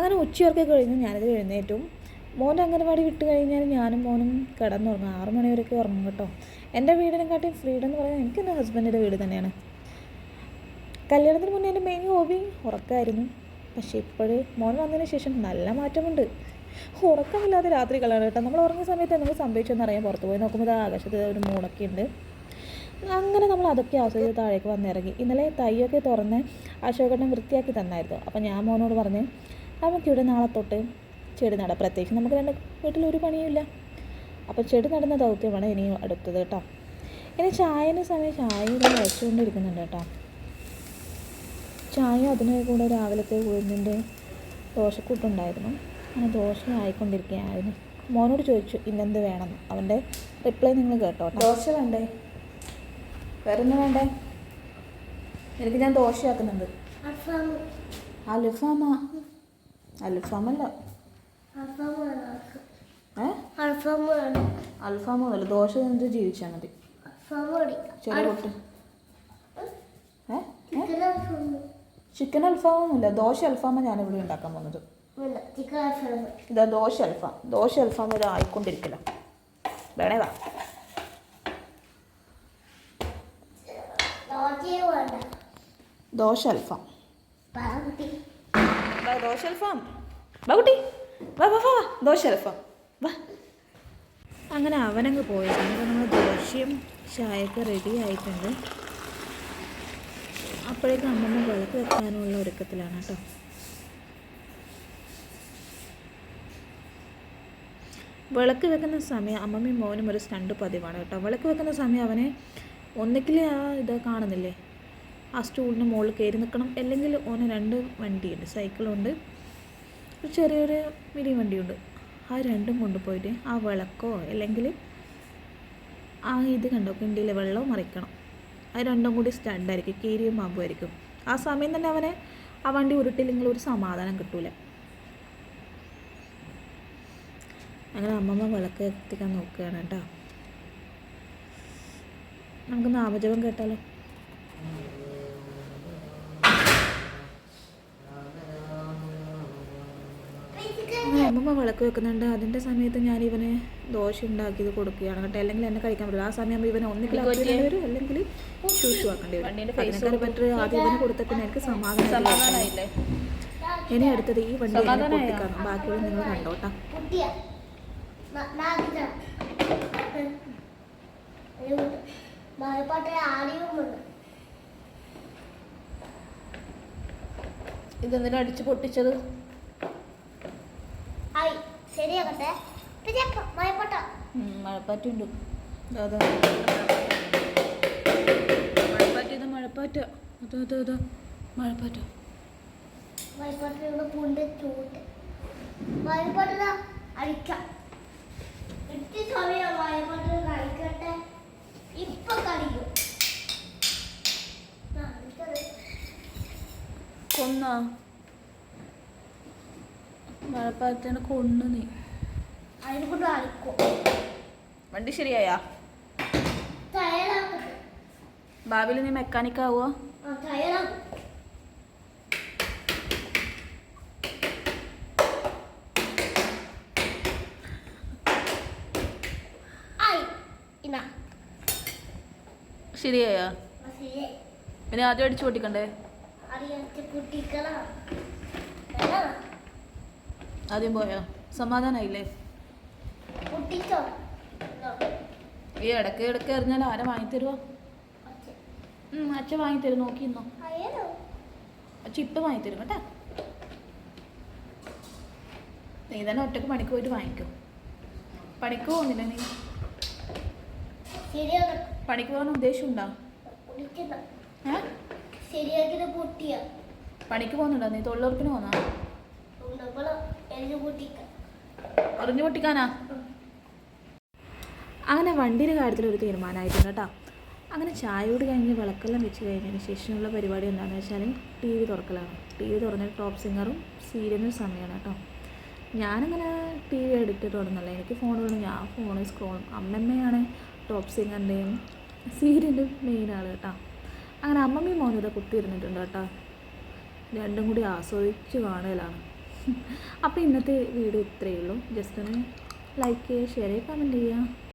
അങ്ങനെ ഉച്ചയൊക്കെ കഴിഞ്ഞ് ഞാനിത് എഴുന്നേറ്റും. മോൻ്റെ അംഗനവാടി വിട്ട് കഴിഞ്ഞാൽ ഞാനും മോനും കിടന്നുറങ്ങും. 6 മണി വരെയൊക്കെ ഉറങ്ങും കേട്ടോ. എൻ്റെ വീടിനെക്കാട്ടി ഫ്രീഡം എന്ന് പറയുന്നത് എനിക്ക് എൻ്റെ ഹസ്ബൻഡിൻ്റെ വീട് തന്നെയാണ്. കല്യാണത്തിന് മുന്നേ എൻ്റെ മെയിൻ ഹോബി ഉറക്കമായിരുന്നു. പക്ഷേ ഇപ്പോഴ് മോൻ വന്നതിന് ശേഷം നല്ല മാറ്റമുണ്ട്. ഉറക്കമില്ലാതെ രാത്രി കളയാണ് കേട്ടോ. നമ്മൾ ഉറങ്ങിയ സമയത്ത് എന്തെങ്കിലും സംഭവിച്ചെന്നറിയാൻ പുറത്ത് പോയി നോക്കുമ്പോൾ ആകാശത്ത് ഒരു മൂണൊക്കെ ഉണ്ട്. അങ്ങനെ നമ്മൾ അതൊക്കെ ആസ്വദിച്ച് താഴേക്ക് വന്നിറങ്ങി. ഇന്നലെ തൈയൊക്കെ തുറന്ന് അശോകേട്ടൻ വൃത്തിയാക്കി തന്നായിരുന്നു. അപ്പോൾ ഞാൻ മോനോട് പറഞ്ഞ് നമുക്കിവിടെ നാളെ തൊട്ട് ചെടി നടാം. പ്രത്യേകിച്ച് നമുക്ക് രണ്ട് വീട്ടിലൊരു പണിയുമില്ല. അപ്പോൾ ചെടി നടുന്ന ദൗത്യമാണ് ഇനി അടുത്തത് കേട്ടോ. ഇനി ചായൻ്റെ സമയം ചായ ഇവിടെ വെച്ചുകൊണ്ടിരിക്കുന്നുണ്ട് കേട്ടോ. ചായ അതിന് കൂടെ രാവിലത്തെ ഉഴുന്നിൻ്റെ ദോശക്കൂട്ടുണ്ടായിരുന്നു. അങ്ങനെ ദോശ ആയിക്കൊണ്ടിരിക്കുകയായിരുന്നു. മോനോട് ചോദിച്ചു ഇന്നെന്ത് വേണമെന്ന്. അവൻ്റെ റിപ്ലൈ നിങ്ങൾ കേട്ടോ. ദോശ വേണ്ടേ? വേറെ ഒന്നും വേണ്ടേ? എനിക്ക് ഞാൻ ദോശയാക്കുന്നുണ്ട്. അൽഫാമല്ല അൽഫാമല്ല, ദോശ നിന്നിട്ട് ജീവിച്ചാൽ മതി. ചെറിയ കുട്ടി ചിക്കൻ അൽഫാമൊന്നുമില്ല, ദോശ അൽഫാമാണ് ഞാനിവിടെ ഉണ്ടാക്കാൻ പോകുന്നത്. ഇതാ ദോശ അൽഫാം ഇത് ആയിക്കൊണ്ടിരിക്കില്ല. വേണേ വാ. ദോശ അൽഫാം വാ കുട്ടി, വാ വാ വാ ദോശ അൽഫാം വാ. അങ്ങനെ അവനങ്ങ് പോയത്. നമ്മൾ ദോശയും ചായയൊക്കെ റെഡി ആയിട്ടുണ്ട്. അപ്പോഴേക്കും അമ്മമ്മ വിളക്ക് വെക്കാനുള്ള ഒരുക്കത്തിലാണ് കേട്ടോ. വിളക്ക് വെക്കുന്ന സമയം അമ്മമ്മയും മോനും ഒരു സ്റ്റണ്ട് പതിവാണ് കേട്ടോ. വിളക്ക് വെക്കുന്ന സമയം അവനെ ഒന്നിക്കിൽ ഇത് കാണുന്നില്ലേ, ആ സ്റ്റൂളിന് മുകളിൽ കയറി നിൽക്കണം. അല്ലെങ്കിൽ ഓന് 2 വണ്ടിയുണ്ട്, സൈക്കിളുണ്ട്, ചെറിയൊരു മിനി വണ്ടിയുണ്ട്. ആ രണ്ടും കൊണ്ടുപോയിട്ട് ആ വിളക്കോ അല്ലെങ്കിൽ ആ ഇത് കണ്ടോ കിണ്ടിയിലെ വെള്ളവും മറിക്കണം. അത് രണ്ടും കൂടി സ്റ്റണ്ടായിരിക്കും, കീരിയും പാമ്പുമായിരിക്കും. ആ സമയം തന്നെ അവനെ ആ വണ്ടി ഉരുട്ടില്ലെങ്കിൽ ഒരു സമാധാനം കിട്ടൂല. അങ്ങനെ അമ്മമ്മ വിളക്ക് എത്തിക്കാൻ നോക്കുകയാണ് കേട്ടോ. നമുക്ക് നാമജപം കേട്ടാലോ? അമ്മമ്മ വിളക്ക് വെക്കുന്നുണ്ട്. അതിൻ്റെ സമയത്ത് ഞാൻ ഇവന് ദോശ ഉണ്ടാക്കിയത് കൊടുക്കുകയാണ് കേട്ടോ. അല്ലെങ്കിൽ എന്നെ കഴിക്കാൻ പറ്റില്ല. ആ സമയം ഇവനെ ഒന്നിക്കിൽ ആക്കേണ്ടി വരും, അല്ലെങ്കിൽ ഷൂഷു ആക്കേണ്ടി വരും. അതിനേക്കാൾ ബെറ്റർ ആദ്യം ഇവന് കൊടുത്ത പിന്നെ എനിക്ക് സമാധാനമായില്ലേ. ഇനി അടുത്തത് ഈ വണ്ടി പൊട്ടിക്കാണ്. ബാക്കിയുള്ള നിങ്ങൾ കണ്ടോട്ടാ. ഇതെന്തിനാ അടിച്ച് പൊട്ടിച്ചത്? മഴപ്പാറ്റുണ്ട്. മഴപ്പാറ്റ കൊന്ന മഴപ്പാറ്റനെ കൊന്നു നീ. വണ്ടി ശരിയായാ? ഭാവിയിൽ നീ മെക്കാനിക് ആവുക? ശരിയായാ? പിന്നെ ആദ്യം അടിച്ചു പൊട്ടിക്കണ്ടേ? ആദ്യം പോയോ? സമാധാനായില്ലേ? ഈ ഇടയ്ക്ക് എറിഞ്ഞാൽ ആരെ വാങ്ങിത്തരുവോ? അച്ഛൻ വാങ്ങിത്തരും, നോക്കിന്നോ. അച്ഛൻ ഇപ്പം വാങ്ങിത്തരും കേട്ടാ. നീ തന്നെ ഒറ്റക്ക് പണിക്ക് പോയിട്ട് വാങ്ങിക്കോ. പണിക്ക് പോകുന്നില്ല നീ? പണിക്ക് പോകാൻ ഉദ്ദേശമുണ്ടോ? പണിക്ക് പോകുന്നുണ്ടോ നീ? തൊഴിലുറപ്പിന് പോന്നാ? എറിഞ്ഞു പൊട്ടിക്കാനാ? അങ്ങനെ വണ്ടിയുടെ കാര്യത്തിൽ ഒരു തീരുമാനമായിട്ടുണ്ട് കേട്ടോ. അങ്ങനെ ചായയോട് കഴിഞ്ഞ് വിളക്കെല്ലാം വെച്ച് കഴിഞ്ഞതിന് ശേഷമുള്ള പരിപാടി എന്താണെന്ന് വെച്ചാൽ ടി വി തുറക്കലാണ്. ടി വി തുറന്നിട്ട് ടോപ്പ് സിംഗറും സീരിയലും സമയമാണ് കേട്ടോ. ഞാനങ്ങനെ ടി വി എടുത്തിട്ട് തുടങ്ങുന്നില്ല, എനിക്ക് ഫോൺ വേണം, ഞാൻ ഫോണിൽ സ്ക്രോളും. അമ്മമ്മയാണ് ടോപ്പ് സിംഗറിൻ്റെയും സീരിയലും മെയിൻ ആൾ കേട്ടോ. അങ്ങനെ അമ്മമ്മയും മോനും ഇവിടെ കുത്തിയിരുന്നിട്ടുണ്ട് കേട്ടോ. രണ്ടും കൂടി ആസ്വദിച്ച് കാണലാണ്. അപ്പോൾ ഇന്നത്തെ വീഡിയോ ഇത്രയേ ഉള്ളൂ. ജസ്റ്റ് ഒന്ന് ലൈക്ക് ചെയ്യുക, ഷെയർ ചെയ്യുക, കമൻറ്റ് ചെയ്യുക.